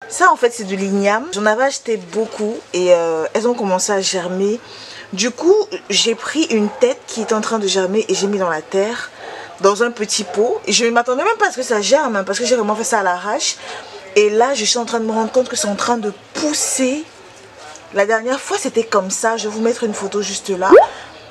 Ça en fait c'est de l'igname. J'en avais acheté beaucoup et elles ont commencé à germer. Du coup j'ai pris une tête qui est en train de germer et j'ai mis dans la terre, dans un petit pot. Et je ne m'attendais même pas à ce que ça germe, hein, parce que j'ai vraiment fait ça à l'arrache. Et là je suis en train de me rendre compte que c'est en train de pousser. La dernière fois c'était comme ça. Je vais vous mettre une photo juste là.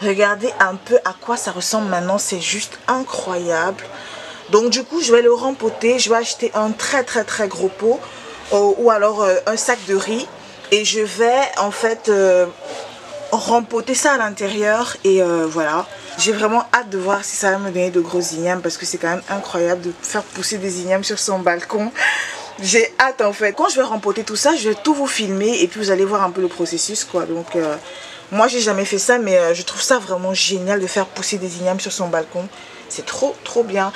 Regardez un peu à quoi ça ressemble maintenant. C'est juste incroyable. Donc du coup je vais le rempoter. Je vais acheter un très gros pot. Ou alors un sac de riz. Et je vais en fait rempoter ça à l'intérieur. Et voilà. J'ai vraiment hâte de voir si ça va me donner de gros ignames. Parce que c'est quand même incroyable de faire pousser des ignames sur son balcon. J'ai hâte en fait. Quand je vais rempoter tout ça, je vais tout vous filmer. Et puis vous allez voir un peu le processus quoi. Donc moi j'ai jamais fait ça. Mais je trouve ça vraiment génial de faire pousser des ignames sur son balcon. C'est trop bien.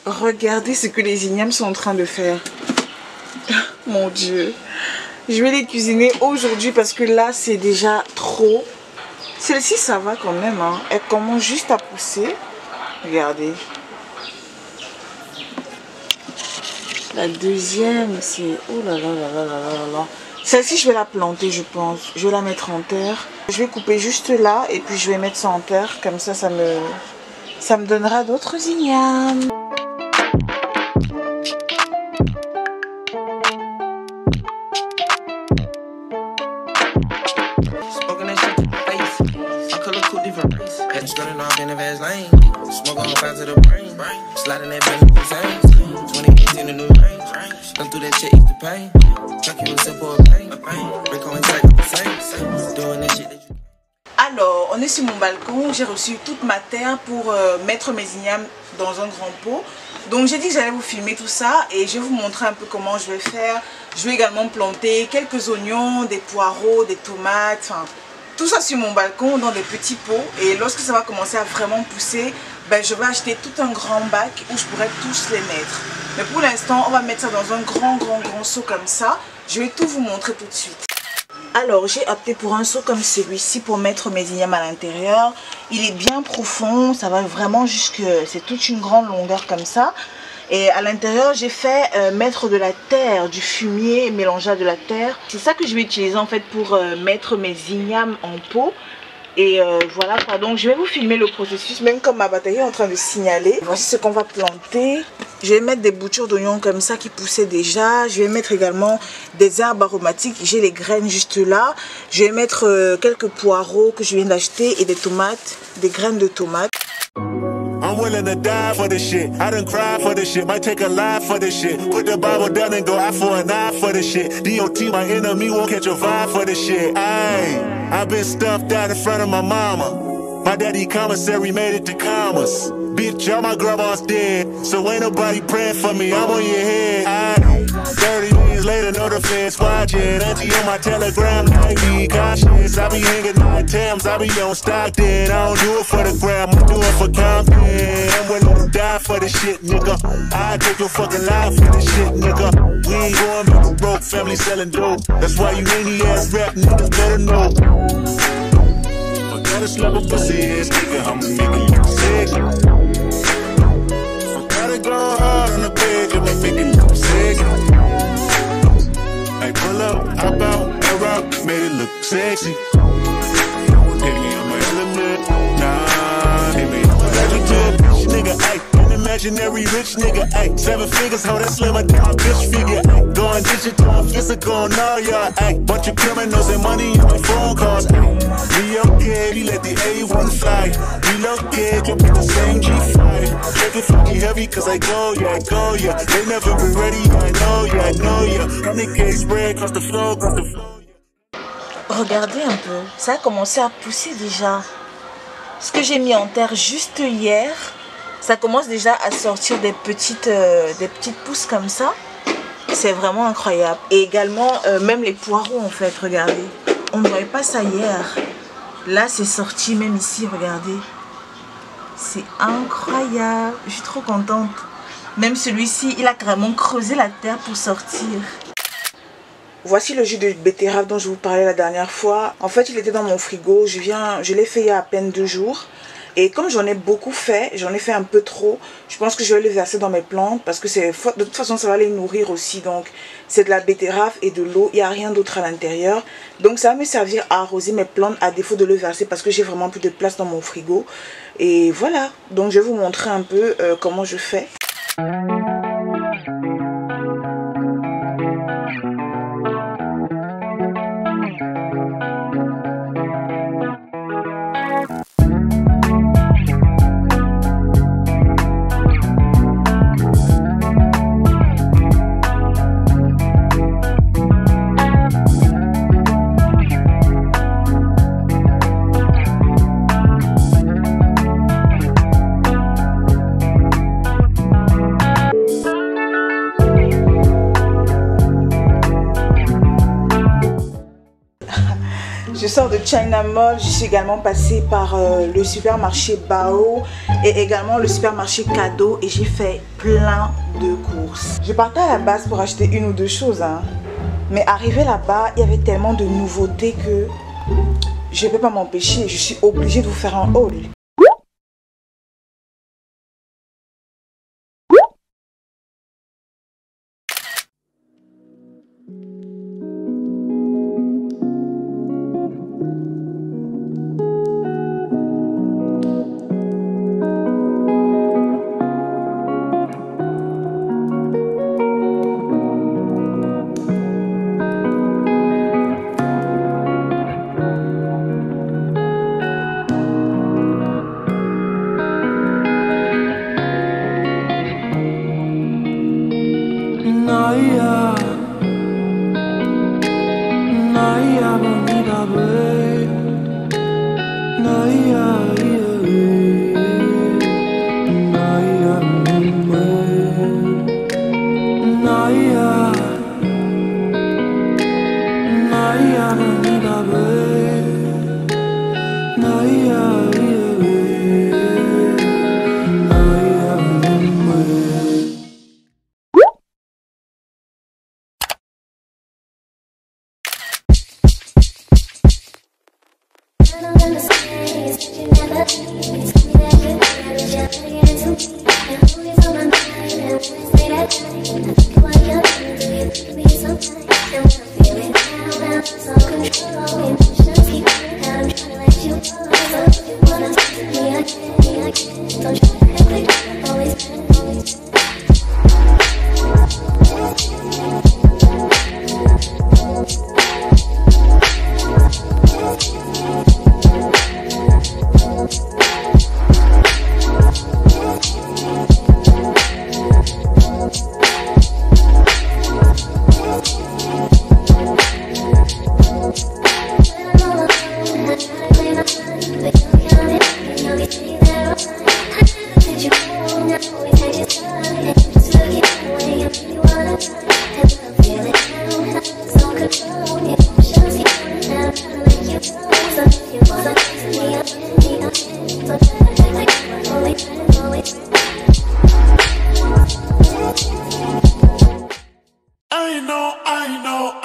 Regardez ce que les ignames sont en train de faire. Mon Dieu. Je vais les cuisiner aujourd'hui parce que là c'est déjà trop. Celle-ci ça va quand même hein. Elle commence juste à pousser. Regardez. La deuxième c'est... Oh là là là là là là là. Celle-ci je vais la planter je pense. Je vais la mettre en terre. Je vais couper juste là et puis je vais mettre ça en terre. Comme ça ça me donnera d'autres ignames. Alors, on est sur mon balcon, j'ai reçu toute ma terre pour mettre mes ignames dans un grand pot. Donc j'ai dit que j'allais vous filmer tout ça et je vais vous montrer un peu comment je vais faire. Je vais également planter quelques oignons, des poireaux, des tomates, enfin tout ça sur mon balcon dans des petits pots. Et lorsque ça va commencer à vraiment pousser, ben, je vais acheter tout un grand bac où je pourrai tous les mettre. Mais pour l'instant, on va mettre ça dans un grand seau comme ça. Je vais tout vous montrer tout de suite. Alors, j'ai opté pour un seau comme celui-ci pour mettre mes ignames à l'intérieur. Il est bien profond, ça va vraiment jusque... C'est toute une grande longueur comme ça. Et à l'intérieur, j'ai fait mettre de la terre, du fumier mélangé à de la terre. C'est ça que je vais utiliser en fait pour mettre mes ignames en pot. Et voilà quoi, donc je vais vous filmer le processus, même comme ma batterie est en train de signaler. Voici ce qu'on va planter. Je vais mettre des boutures d'oignons comme ça qui poussaient déjà. Je vais mettre également des herbes aromatiques. J'ai les graines juste là. Je vais mettre quelques poireaux que je viens d'acheter et des tomates, des graines de tomates. I'm willing to die for this shit. I done cried for this shit. Might take a life for this shit. Put the Bible down and go out for an eye for this shit. DOT, my enemy, won't catch a vibe for this shit. Ayy, I've been stuffed out in front of my mama. My daddy commissary made it to commas. Bitch, all my grandma's dead, so ain't nobody praying for me. I'm on your head. Ayy, 30 years later, no defense watching. Auntie on my telegram, I be cautious. I be hanging on Thames, I be on Stockton. I don't do it for the gram, I do it for Compton. I'm willing to die for this shit, nigga. I take your fucking life for this shit, nigga. We ain't going back to broke, family selling dope. That's why you any ass rap niggas better know. Forgot a slap of pussy ass nigga, I'ma make it look sick. Gotta go hard on the page, I'ma make it look sick. I pull up, hop out, air out, made it look sexy. Maybe I'm an element, nah, maybe I'm a adjective. Nigga, ayy, an imaginary rich nigga, ayy. 7 figures, how that slimmer down bitch figure, ayy. Going digital, physical, nah, yeah, ayy. Bunch of criminals and money on my phone calls, ayy. We okay, we let the A1 fly. Relocate, you put the same G5. Take it funky heavy, cause I go, yeah. They never been ready, I know, yeah. Nigga spread across the floor, Regardez un peu, ça a commencé à pousser déjà. Ce que j'ai mis en terre juste hier, ça commence déjà à sortir des petites pousses comme ça. C'est vraiment incroyable. Et également, même les poireaux en fait, regardez. On ne voyait pas ça hier. Là, c'est sorti même ici, regardez. C'est incroyable. Je suis trop contente. Même celui-ci, il a carrément creusé la terre pour sortir. Voici le jus de betterave dont je vous parlais la dernière fois. En fait, il était dans mon frigo. Je l'ai fait il y a à peine 2 jours. Et comme j'en ai beaucoup fait, j'en ai fait un peu trop, je pense que je vais le verser dans mes plantes parce que de toute façon ça va les nourrir aussi. Donc c'est de la betterave et de l'eau, il n'y a rien d'autre à l'intérieur. Donc ça va me servir à arroser mes plantes à défaut de le verser parce que j'ai vraiment plus de place dans mon frigo. Et voilà, donc je vais vous montrer un peu comment je fais. Je sors de China Mall, je suis également passée par le supermarché Bao et également le supermarché Cadeau et j'ai fait plein de courses. Je partais à la base pour acheter une ou deux choses, hein. Mais arrivé là-bas, il y avait tellement de nouveautés que je ne peux pas m'empêcher, je suis obligée de vous faire un haul.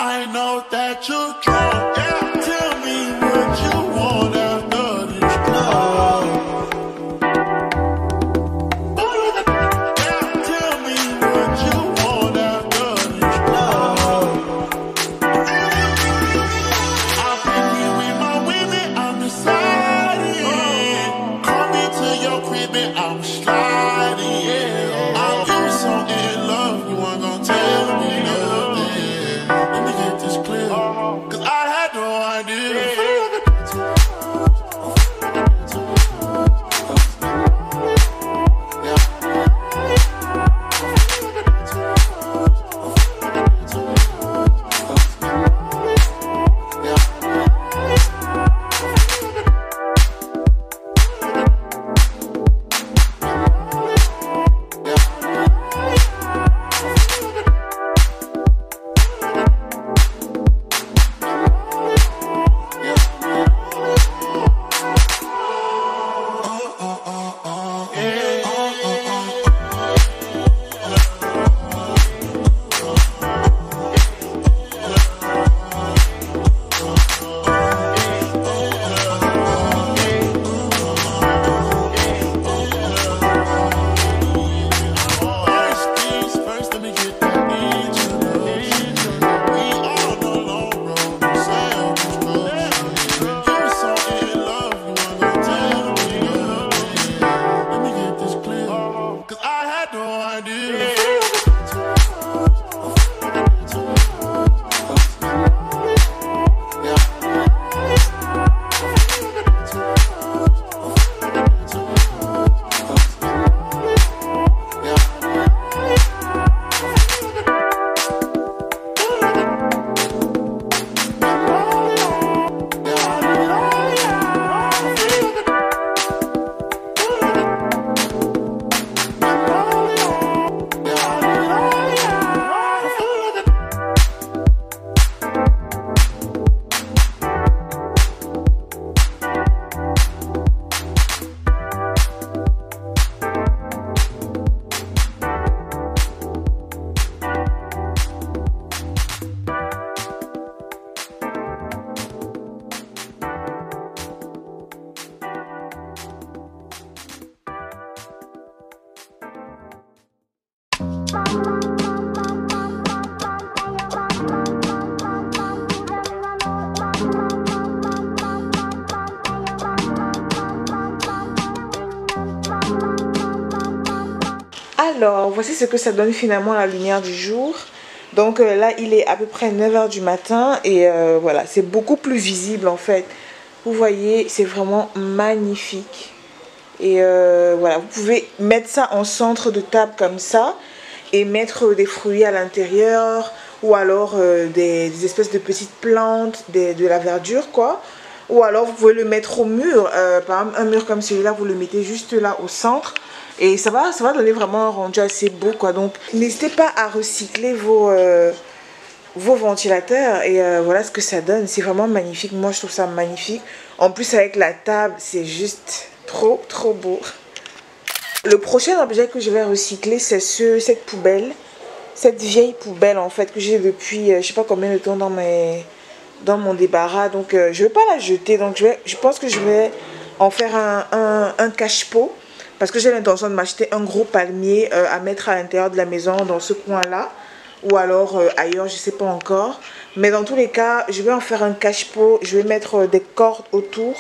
I know that you try. Yeah. Tell me what you want after this club. Yeah. Tell me what you want after this club. I've been here with my women, I'm deciding. Call me to your crib and I'm sliding. Yeah. I'll give you something in love, you ain't gonna tell me nothing. Let me get this clear, 'cause I had to Alors, voici ce que ça donne finalement la lumière du jour. Donc là, il est à peu près 9 h du matin et voilà, c'est beaucoup plus visible en fait. Vous voyez, c'est vraiment magnifique. Et voilà, vous pouvez mettre ça en centre de table comme ça et mettre des fruits à l'intérieur ou alors des espèces de petites plantes, de la verdure quoi. Ou alors vous pouvez le mettre au mur, par exemple un mur comme celui-là, vous le mettez juste là au centre. Et ça va donner vraiment un rendu assez beau quoi. Donc n'hésitez pas à recycler vos ventilateurs. Et voilà ce que ça donne. C'est vraiment magnifique. Moi je trouve ça magnifique. En plus avec la table, c'est juste trop beau. Le prochain objet que je vais recycler, c'est cette poubelle. Cette vieille poubelle en fait que j'ai depuis je sais pas combien de temps dans mon débarras. Donc je vais pas la jeter. Donc je pense que je vais en faire un cache-pot. Parce que j'ai l'intention de m'acheter un gros palmier à mettre à l'intérieur de la maison, dans ce coin-là. Ou alors ailleurs, je ne sais pas encore. Mais dans tous les cas, je vais en faire un cache-pot. Je vais mettre des cordes autour.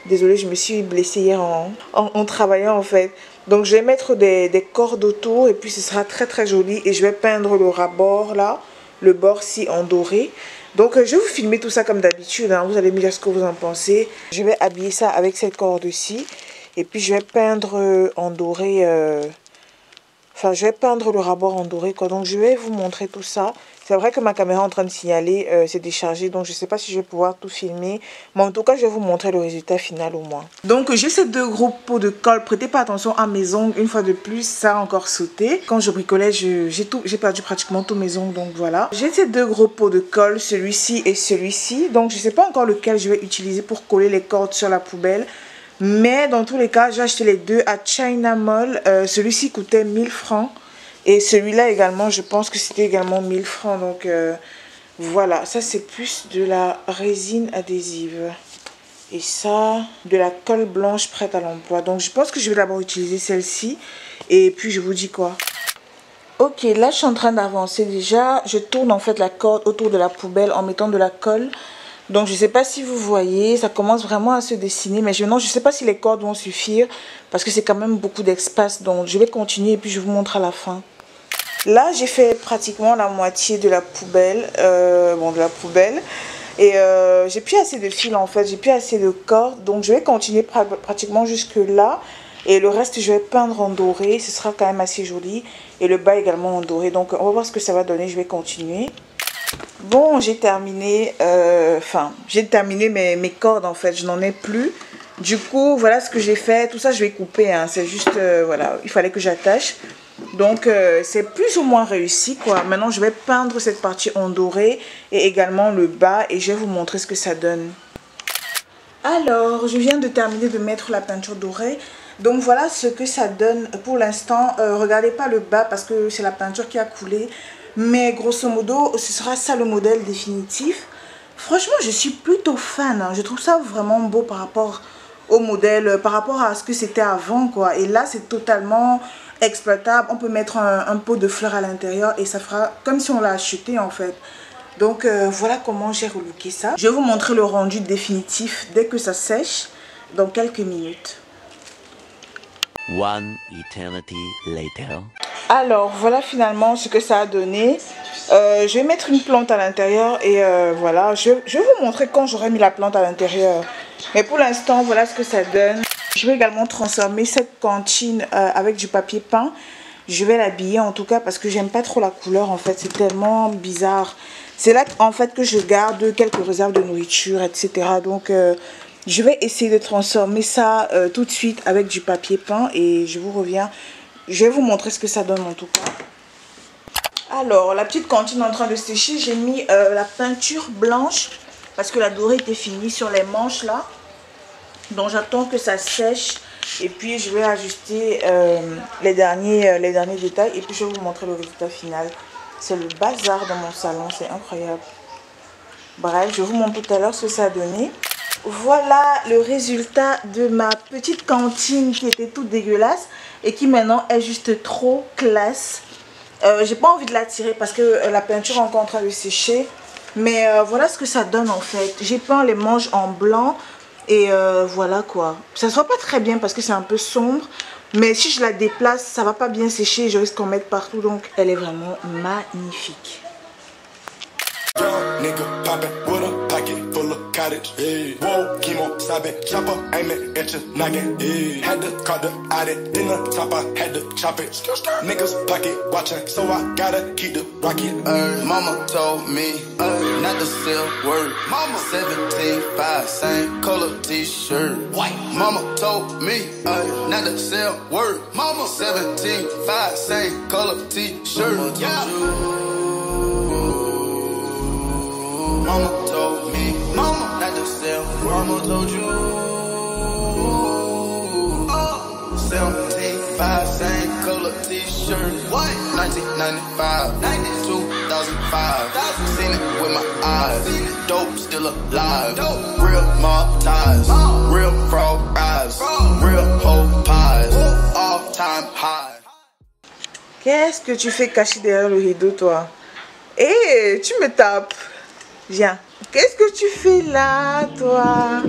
Désolée, je me suis blessée hier en travaillant en fait. Donc je vais mettre des cordes autour et puis ce sera très joli. Et je vais peindre le ras-bord là, le bord-ci en doré. Donc je vais vous filmer tout ça comme d'habitude. Hein. Vous allez me dire ce que vous en pensez. Je vais habiller ça avec cette corde-ci. Et puis je vais peindre en doré, enfin je vais peindre le ras-bord en doré quoi. Donc je vais vous montrer tout ça. C'est vrai que ma caméra est en train de signaler, c'est déchargé. Donc je ne sais pas si je vais pouvoir tout filmer. Mais en tout cas je vais vous montrer le résultat final au moins. Donc j'ai ces deux gros pots de colle. Prêtez pas attention à mes ongles. Une fois de plus ça a encore sauté. Quand je bricolais j'ai perdu pratiquement tous mes ongles. Donc voilà. J'ai ces deux gros pots de colle. Celui-ci et celui-ci. Donc je ne sais pas encore lequel je vais utiliser pour coller les cordes sur la poubelle. Mais dans tous les cas, j'ai acheté les deux à China Mall. Celui-ci coûtait 1000 francs. Et celui-là également, je pense que c'était également 1000 francs. Donc voilà, ça c'est plus de la résine adhésive. Et ça, de la colle blanche prête à l'emploi. Donc je pense que je vais d'abord utiliser celle-ci. Et puis je vous dis quoi. Ok, là je suis en train d'avancer déjà. Je tourne en fait la corde autour de la poubelle en mettant de la colle. Donc je ne sais pas si vous voyez, ça commence vraiment à se dessiner. Mais non, je ne sais pas si les cordes vont suffire. Parce que c'est quand même beaucoup d'espace. Donc je vais continuer et puis je vous montre à la fin. Là j'ai fait pratiquement la moitié de la poubelle. Et j'ai plus assez de fil en fait. J'ai plus assez de cordes. Donc je vais continuer pratiquement jusque là. Et le reste je vais peindre en doré. Ce sera quand même assez joli. Et le bas également en doré. Donc on va voir ce que ça va donner. Je vais continuer. Bon, j'ai terminé, j'ai terminé mes cordes en fait, je n'en ai plus. Du coup, voilà ce que j'ai fait. Tout ça, je vais couper, hein. C'est juste, voilà, il fallait que j'attache. Donc, c'est plus ou moins réussi, quoi. Maintenant, je vais peindre cette partie en doré et également le bas et je vais vous montrer ce que ça donne. Alors, je viens de terminer de mettre la peinture dorée. Donc, voilà ce que ça donne pour l'instant. Regardez pas le bas parce que c'est la peinture qui a coulé. Mais grosso modo, ce sera ça le modèle définitif. Franchement, je suis plutôt fan. Hein. Je trouve ça vraiment beau par rapport au modèle, par rapport à ce que c'était avant, quoi. Et là, c'est totalement exploitable. On peut mettre un pot de fleurs à l'intérieur et ça fera comme si on l'a acheté, en fait. Donc, voilà comment j'ai relooké ça. Je vais vous montrer le rendu définitif dès que ça sèche, dans quelques minutes. One eternity later. Alors voilà finalement ce que ça a donné. Je vais mettre une plante à l'intérieur et voilà. Je vais vous montrer quand j'aurai mis la plante à l'intérieur. Mais pour l'instant voilà ce que ça donne. Je vais également transformer cette cantine avec du papier peint. Je vais l'habiller en tout cas parce que j'aime pas trop la couleur en fait. C'est tellement bizarre. C'est là en fait que je garde quelques réserves de nourriture etc. Donc je vais essayer de transformer ça tout de suite avec du papier peint et je vous reviens. Je vais vous montrer ce que ça donne en tout cas. Alors, la petite cantine est en train de sécher. J'ai mis la peinture blanche parce que la dorée était finie sur les manches là. Donc, j'attends que ça sèche et puis je vais ajuster les derniers détails et puis je vais vous montrer le résultat final. C'est le bazar dans mon salon, c'est incroyable. Bref, je vous montre tout à l'heure ce que ça a donné. Voilà le résultat de ma petite cantine qui était toute dégueulasse et qui maintenant est juste trop classe. J'ai pas envie de la tirer parce que la peinture est encore en train de sécher. Mais voilà ce que ça donne en fait. J'ai peint les manches en blanc et voilà quoi. Ça se voit pas très bien parce que c'est un peu sombre. Mais si je la déplace, ça va pas bien sécher. Je risque d'en mettre partout. Donc elle est vraiment magnifique. Young nigga poppin' with a pocket full of cottage. Yeah. Whoa, chemo, sobbing, chopper, aiming at your noggin. Yeah. Had to cut the audit, then the top I had to chop it. Niggas pocket watching, so I gotta keep the rocket. Mama told me not to sell word. Mama 17.5, same color t-shirt. White. Mama told me not to sell word. Mama 17.5, same color t-shirt. Yeah. Mama told me, mama, not to sell. Mama told you, 17.5, same color t-shirt. What? 1995, 2005. Seen it with my eyes. Dope still alive. Real mob ties, real frog eyes, real whole pies, all time high. Qu'est-ce que tu fais caché derrière le rideau, toi? Eh, tu me tapes. Viens. Qu'est-ce que tu fais là, toi?